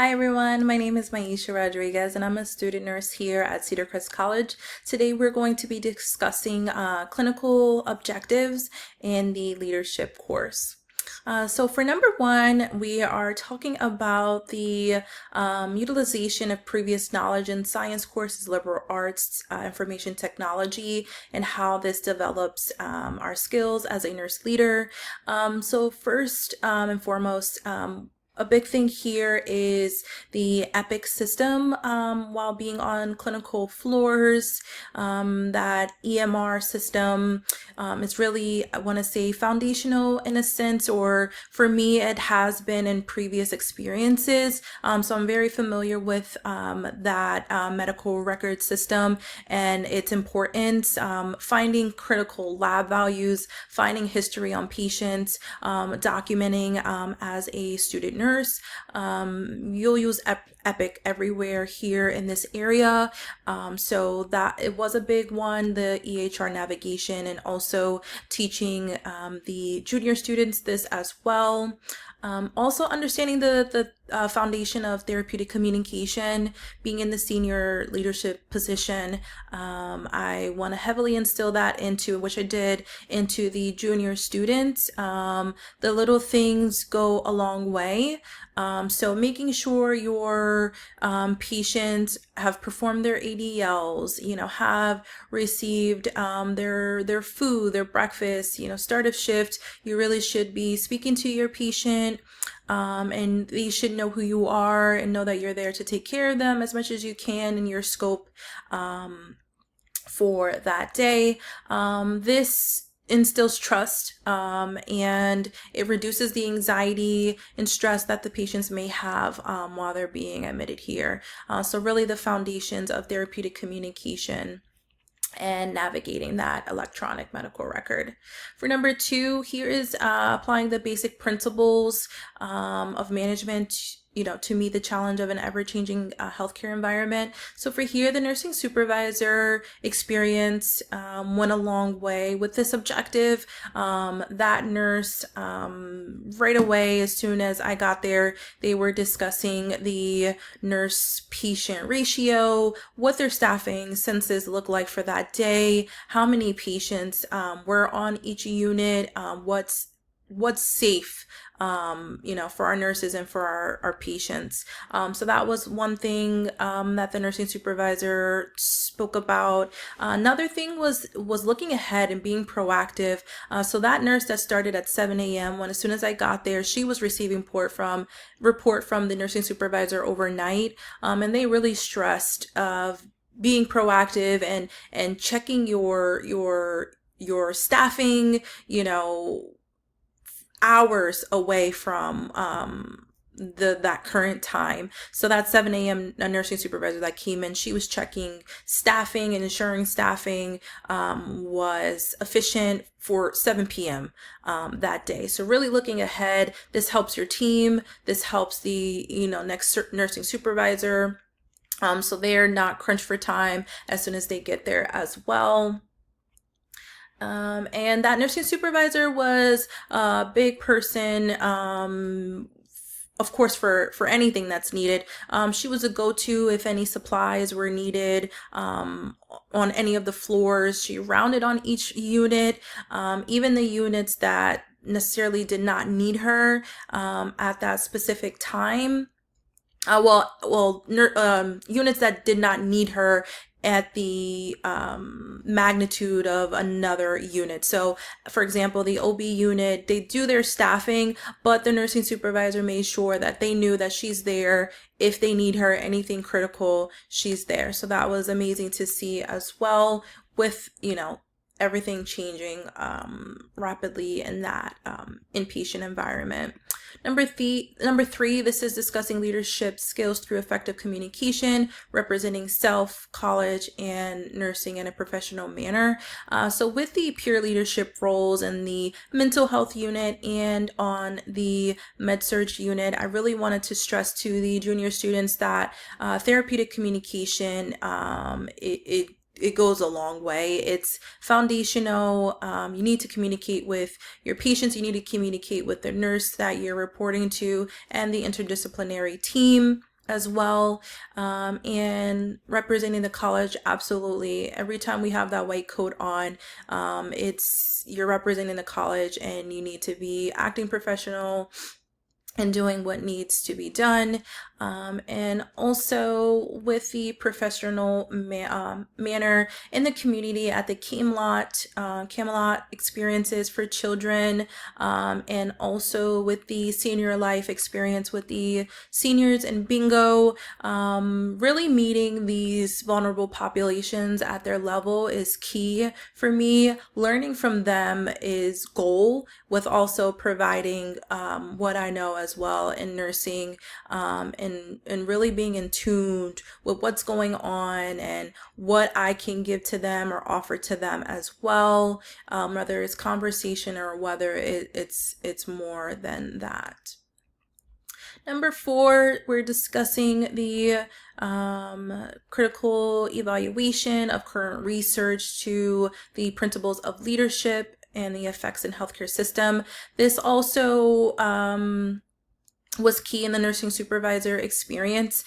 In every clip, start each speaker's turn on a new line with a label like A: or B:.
A: Hi everyone, my name is Maisha Rodriguez and I'm a student nurse here at Cedar Crest College. Today we're going to be discussing clinical objectives in the leadership course. So for number one, we are talking about the utilization of previous knowledge in science courses, liberal arts, information technology, and how this develops our skills as a nurse leader. So first and foremost, a big thing here is the EPIC system while being on clinical floors. That EMR system is really, I want to say, foundational in a sense, or for me, it has been in previous experiences. So I'm very familiar with that medical record system and its importance, finding critical lab values, finding history on patients, documenting as a student nurse. You'll use EPIC everywhere here in this area. So that it was a big one, the EHR navigation, and also teaching the junior students this as well. Also understanding the foundation of therapeutic communication, being in the senior leadership position. I want to heavily instill that into, which I did, into the junior students. The little things go a long way. So making sure your patients have performed their ADLs, have received their food, their breakfast, start of shift. You really should be speaking to your patient, and they should know who you are and know that you're there to take care of them as much as you can in your scope for that day. This instills trust and it reduces the anxiety and stress that the patients may have while they're being admitted here. So really the foundations of therapeutic communication and navigating that electronic medical record. For number two, here is applying the basic principles of management to meet the challenge of an ever-changing healthcare environment. So for here, the nursing supervisor experience went a long way with this objective. That nurse, right away, as soon as I got there, they were discussing the nurse-patient ratio, what their staffing census looked like for that day, how many patients were on each unit, what's safe for our nurses and for our patients. So that was one thing that the nursing supervisor spoke about. Another thing was looking ahead and being proactive. So that nurse that started at 7 a.m. when as soon as I got there, she was receiving report from the nursing supervisor overnight, and they really stressed of being proactive and checking your staffing, hours away from that current time. So that 7 a.m. nursing supervisor that came in, she was checking staffing and ensuring staffing was efficient for 7 p.m. That day. So really looking ahead, this helps your team, this helps the next nursing supervisor, so they're not crunched for time as soon as they get there as well. And that nursing supervisor was a big person, of course, for anything that's needed. She was a go-to if any supplies were needed on any of the floors. She rounded on each unit, even the units that necessarily did not need her at that specific time. Units that did not need her at the magnitude of another unit. So for example, the OB unit, they do their staffing, but the nursing supervisor made sure that they knew that she's there. If they need her, anything critical, she's there. So that was amazing to see as well, with everything changing rapidly in that inpatient environment. Number three, this is discussing leadership skills through effective communication, representing self, college, and nursing in a professional manner. So with the peer leadership roles in the mental health unit and on the med-surg unit, I really wanted to stress to the junior students that therapeutic communication, it goes a long way. It's foundational. You need to communicate with your patients. You need to communicate with the nurse that you're reporting to and the interdisciplinary team. as well, and representing the college. Absolutely, every time we have that white coat on, you're representing the college, and you need to be acting professional and doing what needs to be done, and also with the professional manner in the community at the Camelot experiences for children, and also with the senior life experience with the seniors and bingo. Really meeting these vulnerable populations at their level is key for me. Learning from them is goal, with also providing what I know as well in nursing, and really being in tune with what's going on and what I can give to them or offer to them as well, whether it's conversation or whether it's more than that. Number 4, we're discussing the critical evaluation of current research to the principles of leadership and the effects in healthcare system. This also was key in the nursing supervisor experience.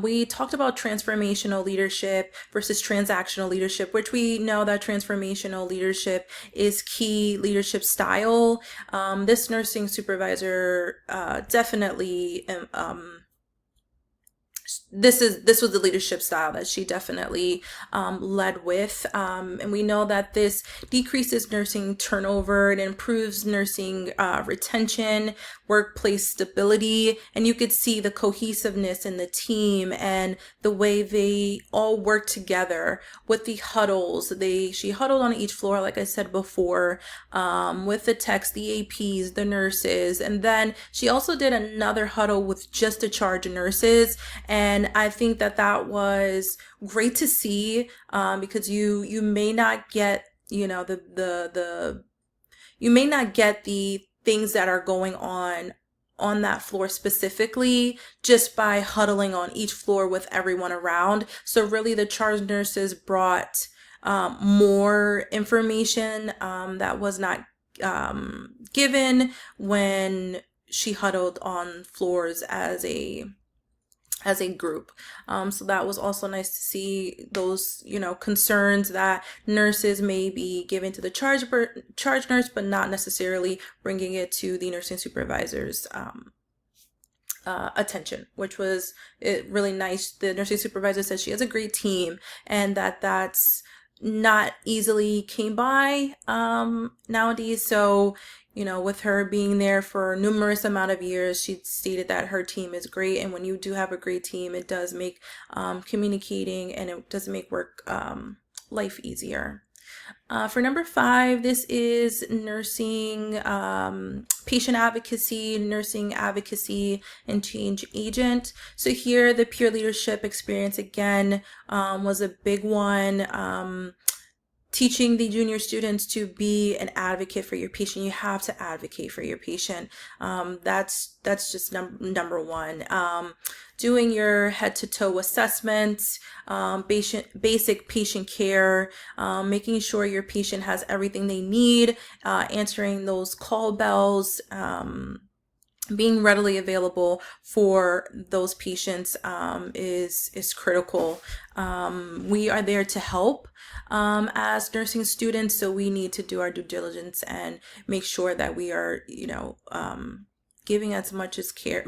A: We talked about transformational leadership versus transactional leadership, which we know that transformational leadership is key leadership style. This nursing supervisor definitely this was the leadership style that she definitely led with, and we know that this decreases nursing turnover, it improves nursing retention, workplace stability, and you could see the cohesiveness in the team and the way they all work together with the huddles. She huddled on each floor, like I said before, with the techs, the APs, the nurses, and then she also did another huddle with just the charge nurses. And I think that was great to see, because you may not get, you may not get the things that are going on that floor specifically just by huddling on each floor with everyone around. So really the charge nurses brought more information that was not given when she huddled on floors as a group. So that was also nice to see those, concerns that nurses may be giving to the charge nurse, but not necessarily bringing it to the nursing supervisor's attention, which was really nice. The nursing supervisor said she has a great team, and that's not easily came by nowadays. So with her being there for numerous amount of years, she stated that her team is great. And when you do have a great team, it does make communicating, and it does make work life easier. For number 5, this is nursing patient advocacy, nursing advocacy, and change agent. So here the peer leadership experience again was a big one. Teaching the junior students to be an advocate for your patient. You have to advocate for your patient. That's just number 1. Doing your head-to-toe assessments, basic patient care, making sure your patient has everything they need, answering those call bells, being readily available for those patients is critical. We are there to help as nursing students, so we need to do our due diligence and make sure that we are, giving as much care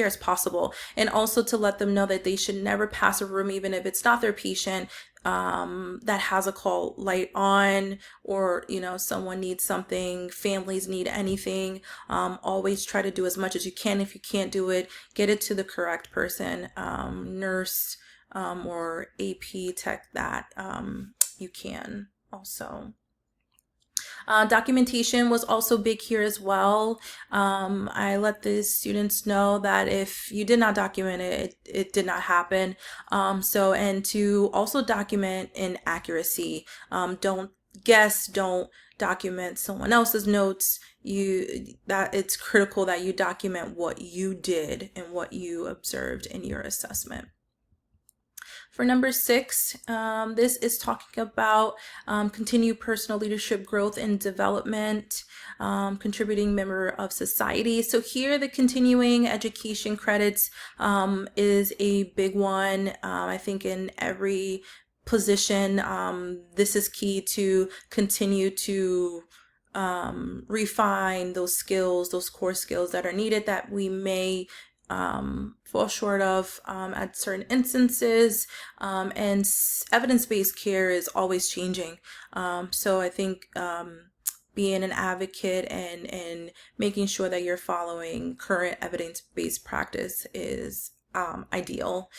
A: as possible, and also to let them know that they should never pass a room, even if it's not their patient, that has a call light on, or someone needs something, families need anything. Always try to do as much as you can. If you can't do it, get it to the correct person, nurse or AP tech that you can also. Documentation was also big here as well. I let the students know that if you did not document it, it did not happen. And to also document in accuracy. Don't guess, don't document someone else's notes. That it's critical that you document what you did and what you observed in your assessment. For number 6, this is talking about continued personal leadership growth and development, contributing member of society. So here the continuing education credits is a big one. I think in every position, this is key to continue to refine those skills, those core skills that are needed that we may fall short of at certain instances, and evidence-based care is always changing. So I think being an advocate and making sure that you're following current evidence-based practice is ideal.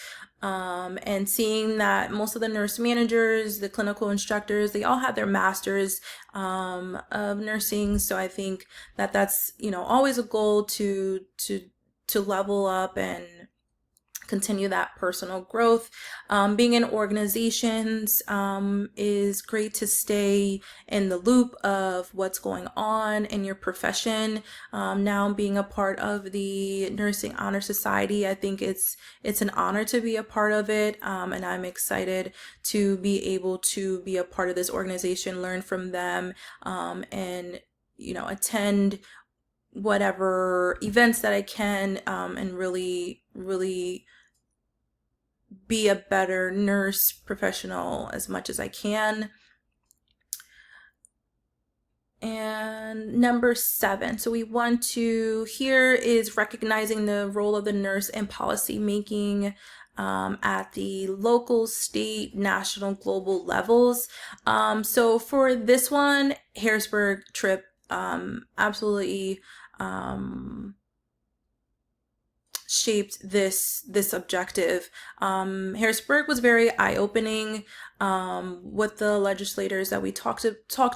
A: And seeing that most of the nurse managers, the clinical instructors, they all have their masters of nursing. So I think that that's, always a goal to level up and continue that personal growth. Being in organizations is great to stay in the loop of what's going on in your profession. Now being a part of the Nursing Honor Society, I think it's an honor to be a part of it, and I'm excited to be able to be a part of this organization, learn from them, and attend whatever events that I can, and really be a better nurse professional as much as I can. And number 7, so we want to, here is recognizing the role of the nurse in policy making at the local, state, national, global levels. So for this one, Harrisburg trip absolutely shaped this objective. Harrisburg was very eye-opening with the legislators that we talked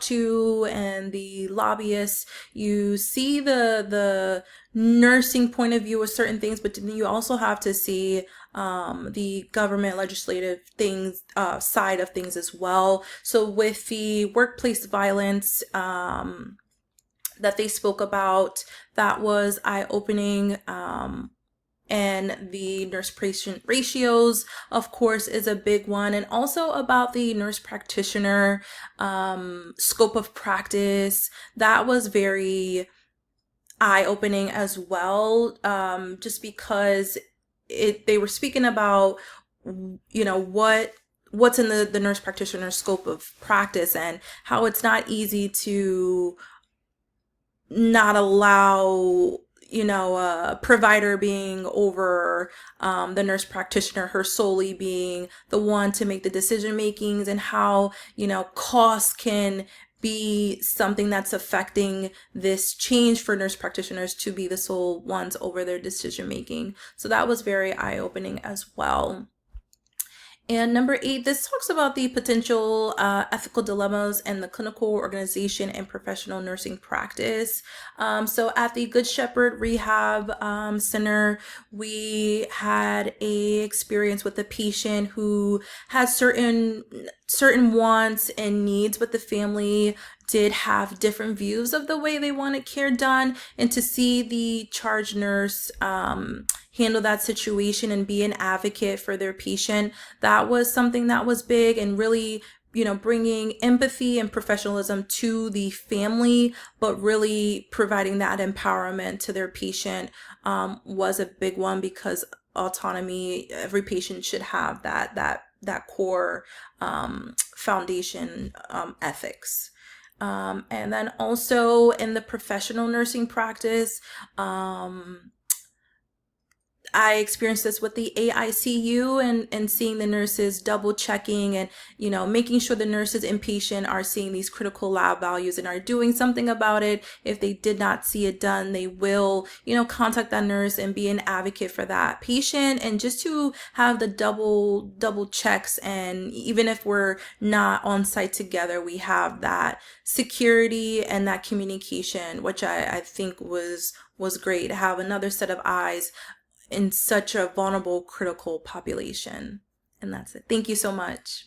A: to and the lobbyists. You see the nursing point of view of certain things, but then you also have to see the government legislative things side of things as well. So with the workplace violence that they spoke about, that was eye-opening. And the nurse-patient ratios, of course, is a big one. And also about the nurse practitioner scope of practice. That was very eye-opening as well, just because they were speaking about, what's in the nurse practitioner scope of practice and how it's not easy to not allow a provider being over the nurse practitioner, her solely being the one to make the decision makings, and how costs can be something that's affecting this change for nurse practitioners to be the sole ones over their decision making. So that was very eye-opening as well. And number 8, this talks about the potential ethical dilemmas in the clinical organization and professional nursing practice. So at the Good Shepherd Rehab Center, we had a experience with a patient who had certain wants and needs, but the family did have different views of the way they wanted care done. And to see the charge nurse handle that situation and be an advocate for their patient, that was something that was big, and really bringing empathy and professionalism to the family, but really providing that empowerment to their patient was a big one, because autonomy, every patient should have that core foundation ethics. And then also in the professional nursing practice, I experienced this with the AICU and seeing the nurses double checking and, making sure the nurses and patient are seeing these critical lab values and are doing something about it. If they did not see it done, they will, contact that nurse and be an advocate for that patient, and just to have the double checks. And even if we're not on site together, we have that security and that communication, which I think was great to have another set of eyes in such a vulnerable, critical population. And that's it. Thank you so much.